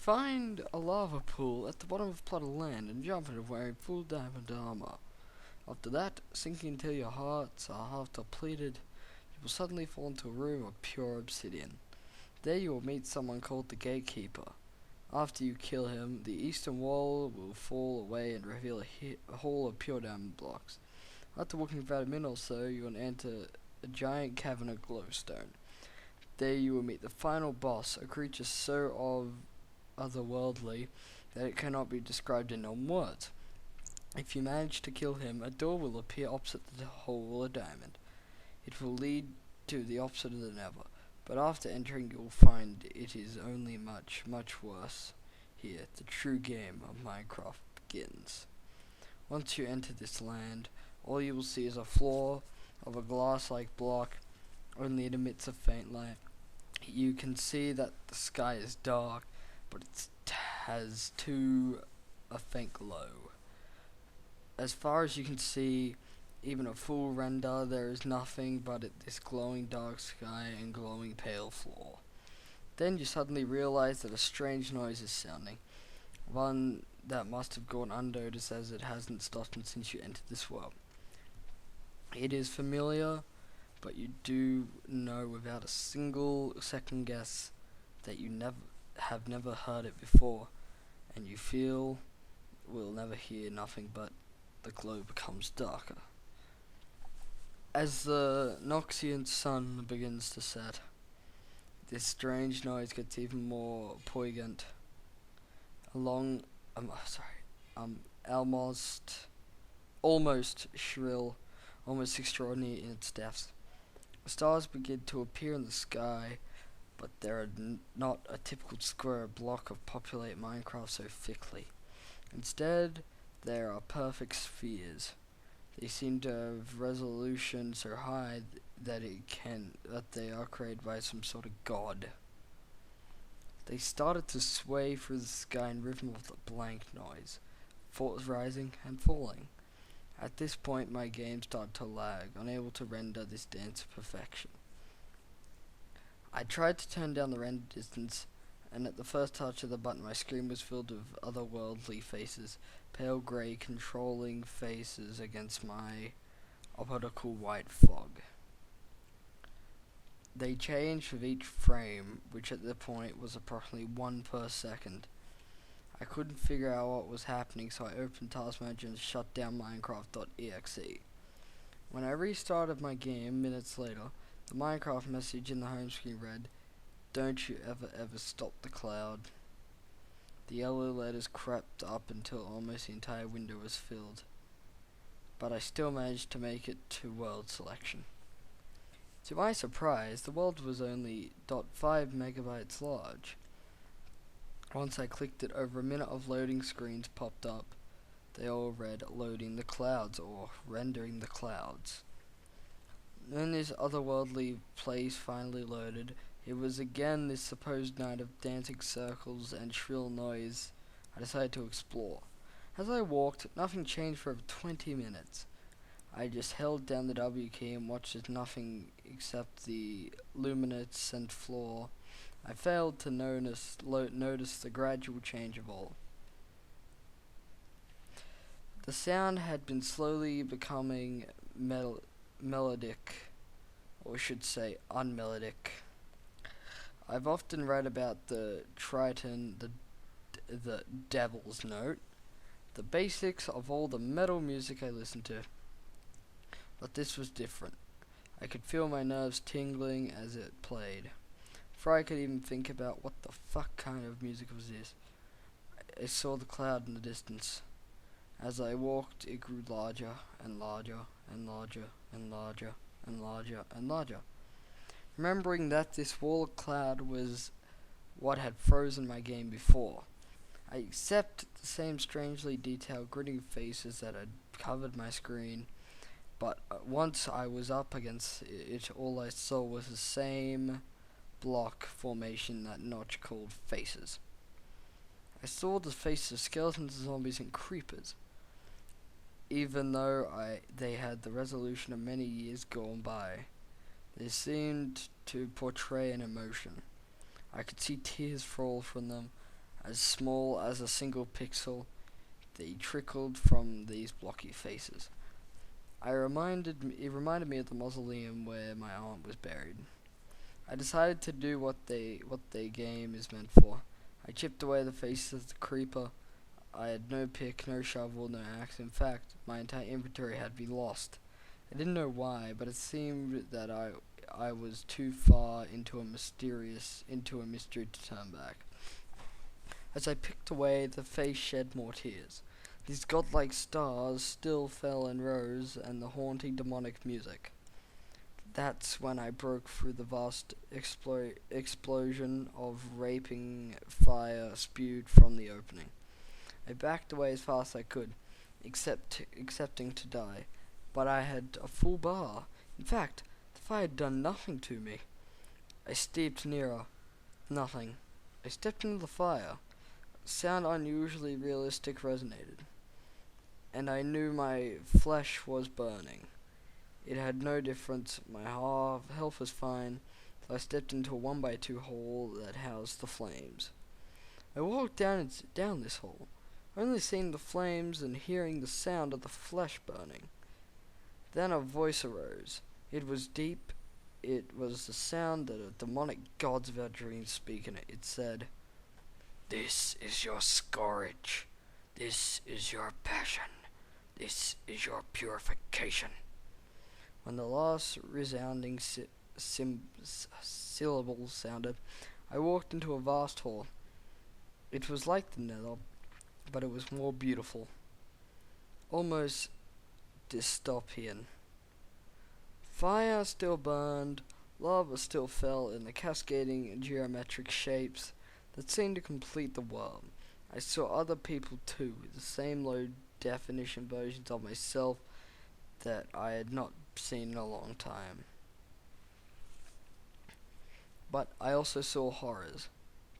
Find a lava pool at the bottom of a plot of land and jump in it wearing full diamond armor. After that, sinking until your hearts are half depleted, you will suddenly fall into a room of pure obsidian. There you will meet someone called the Gatekeeper. After you kill him, the eastern wall will fall away and reveal a hall of pure diamond blocks. After walking for about a minute or so, you will enter a giant cavern of glowstone. There you will meet the final boss, a creature so otherworldly that it cannot be described in known words. If you manage to kill him, a door will appear opposite the hole of diamond. It will lead to the opposite of the nether, but after entering you will find it is only much, much worse. Here, the true game of Minecraft begins. Once you enter this land, all you will see is a floor of a glass-like block, only it emits a faint light. You can see that the sky is dark, but it has a faint glow. As far as you can see, even a full render, there is nothing but this glowing dark sky and glowing pale floor. Then you suddenly realize that a strange noise is sounding, one that must have gone unnoticed as it hasn't stopped since you entered this world. It is familiar, but you do know without a single second guess that you have never heard it before, and you feel will never hear nothing but the glow becomes darker. As the Noxian sun begins to set, this strange noise gets even more poignant. Almost shrill, almost extraordinary in its depths. Stars begin to appear in the sky, but there are not a typical square block of populate Minecraft so thickly. Instead, there are perfect spheres. They seem to have resolution so high that they are created by some sort of god. They started to sway through the sky in rhythm with a blank noise, rising and falling. At this point, my game started to lag, unable to render this dance to perfection. I tried to turn down the render distance, and at the first touch of the button, my screen was filled with otherworldly faces, pale grey controlling faces against my optical white fog. They changed with each frame, which at the point was approximately 1 per second. I couldn't figure out what was happening, so I opened Task Manager and shut down Minecraft.exe. When I restarted my game minutes later, the Minecraft message in the home screen read, "Don't you ever stop the cloud." The yellow letters crept up until almost the entire window was filled, but I still managed to make it to world selection. To my surprise, the world was only 0.5 megabytes large. Once I clicked it, over a minute of loading screens popped up. They all read loading the clouds or rendering the clouds. When this otherworldly place finally loaded, it was again this supposed night of dancing circles and shrill noise. I decided to explore. As I walked, nothing changed for over 20 minutes. I just held down the W key and watched as nothing except the luminescent floor. I failed to notice the gradual change of all. The sound had been slowly becoming melodic, or I should say unmelodic. I've often read about the Triton, the Devil's Note, the basics of all the metal music I listened to. But this was different. I could feel my nerves tingling as it played. Before I could even think about what the fuck kind of music was this, I saw the cloud in the distance. As I walked, it grew larger and larger and larger and larger and larger and larger. Remembering that this wall of cloud was what had frozen my game before, I accept the same strangely detailed grinning faces that had covered my screen, but once I was up against it, all I saw was the same block formation that Notch called faces. I saw the faces of skeletons, zombies, and creepers, even though they had the resolution of many years gone by. They seemed to portray an emotion. I could see tears fall from them as small as a single pixel. They trickled from these blocky faces. It reminded me of the mausoleum where my aunt was buried. I decided to do what they game is meant for. I chipped away the faces of the creeper. I had no pick, no shovel, no axe. In fact, my entire inventory had been lost. I didn't know why, but it seemed that I was too far into a mystery to turn back. As I picked away, the face shed more tears. These godlike stars still fell and rose, and the haunting demonic music. That's when I broke through the vast explosion of raping fire spewed from the opening. I backed away as fast as I could, accepting to die. But I had a full bar. In fact, the fire had done nothing to me. I stepped nearer. Nothing. I stepped into the fire. Sound unusually realistic resonated, and I knew my flesh was burning. It had no difference. My health was fine, so I stepped into a 1x2 hole that housed the flames. I walked down this hole, only seeing the flames and hearing the sound of the flesh burning. Then a voice arose. It was deep. It was the sound that a demonic gods of our dreams speak in it. It said, "This is your scourge. This is your passion. This is your purification." When the last resounding syllables sounded, I walked into a vast hall. It was like the Nether, but it was more beautiful. Almost dystopian. Fire still burned, lava still fell in the cascading geometric shapes that seemed to complete the world. I saw other people too, the same low definition versions of myself that I had not seen in a long time. But I also saw horrors,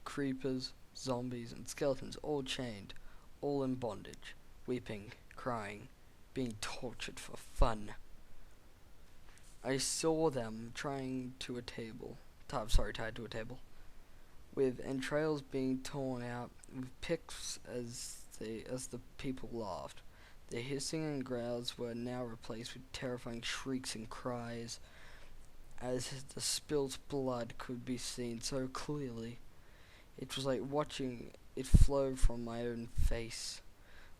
creepers, zombies, and skeletons, all chained, all in bondage, weeping, crying, being tortured for fun. I saw them tied to a table, with entrails being torn out with picks as the people laughed. The hissing and growls were now replaced with terrifying shrieks and cries, as the spilt blood could be seen so clearly. It was like watching it flow from my own face.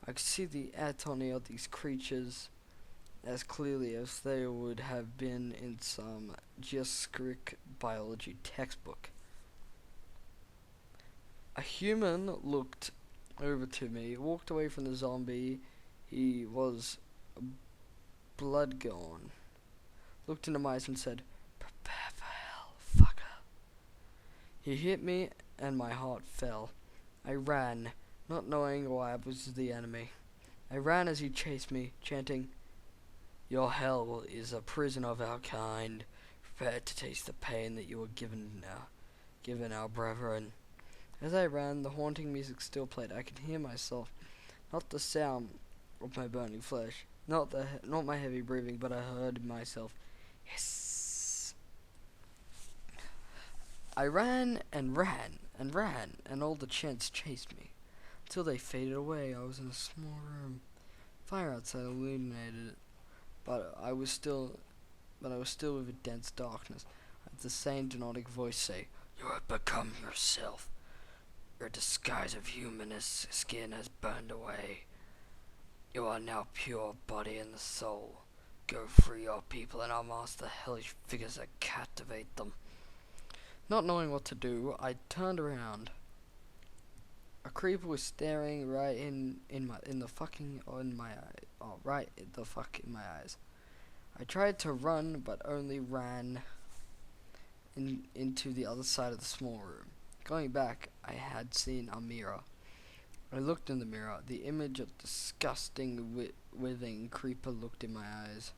I could see the anatomy of these creatures as clearly as they would have been in some geoscric biology textbook. A human looked over to me, walked away from the zombie. He was blood gone. Looked into my eyes and said, "Prepare for hell, fucker." He hit me and my heart fell. I ran, not knowing why I was the enemy. I ran as he chased me, chanting, "Your hell is a prison of our kind. Prepare to taste the pain that you were given our brethren." As I ran, the haunting music still played. I could hear myself, not the sound of my burning flesh, not my heavy breathing, but I heard myself hiss. I ran and ran and ran, and all the chants chased me, until they faded away. I was in a small room. Fire outside illuminated it, but I was still with a dense darkness. I heard the same demonic voice say, "You have become yourself. Your disguise of human skin has burned away. You are now pure body and soul. Go free your people and unmask the hellish figures that captivate them." Not knowing what to do, I turned around. A creeper was staring right in my eyes. I tried to run, but only ran into the other side of the small room. Going back, I had seen a mirror. I looked in the mirror. The image of disgusting, withing creeper looked in my eyes.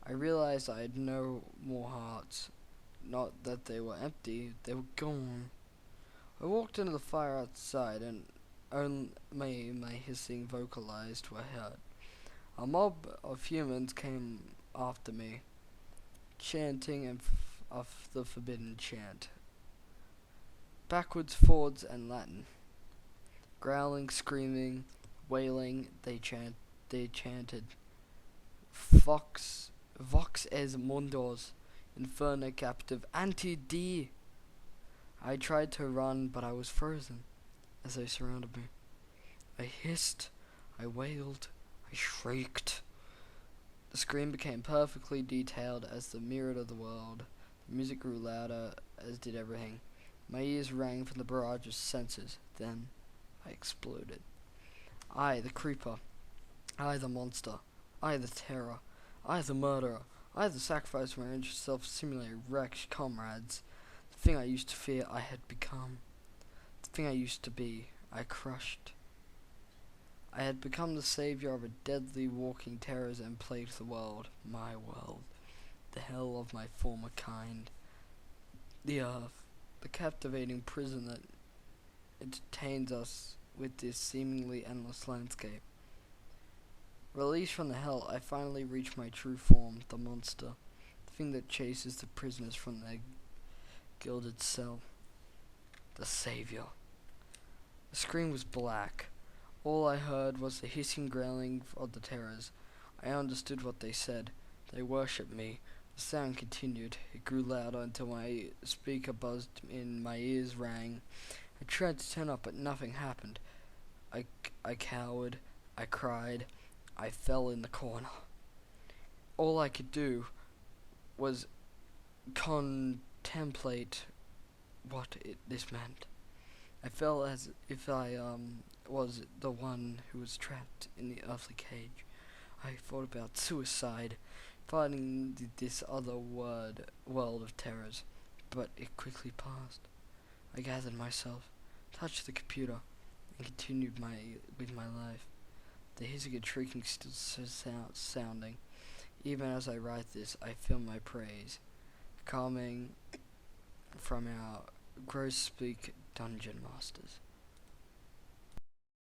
I realized I had no more hearts. Not that they were empty, they were gone. I walked into the fire outside, and only my hissing vocalized were heard. A mob of humans came after me, chanting of the forbidden chant. Backwards, forwards, and Latin. Growling, screaming, wailing, they chanted, Vox es mundos, inferna captive, ante die. I tried to run, but I was frozen as they surrounded me. I hissed, I wailed, I shrieked. The scream became perfectly detailed as the mirror of the world. The music grew louder, as did everything. My ears rang from the barrage of senses. Then I exploded. I, the creeper. I, the monster. I, the terror. I, the murderer. I, the sacrifice of my own self-simulated wretched comrades. The thing I used to fear, I had become. The thing I used to be, I crushed. I had become the savior of a deadly walking terrors and plagued the world, my world, the hell of my former kind, the earth, the captivating prison that entertains us with this seemingly endless landscape. Released from the hell, I finally reached my true form, the monster, the thing that chases the prisoners from their gilded cell, the savior. The screen was black. All I heard was the hissing growling of the terrors. I understood what they said. They worshipped me. The sound continued. It grew louder until my speaker buzzed in, my ears rang. I tried to turn up, but nothing happened. I cowered. I cried. I fell in the corner. All I could do was contemplate what this meant. I felt as if I was the one who was trapped in the earthly cage. I thought about suicide, fighting this other world of terrors, but it quickly passed. I gathered myself, touched the computer, and continued with my life. The hissing and shrieking still sounding. Even as I write this, I feel my praise, coming from our gross speak dungeon masters.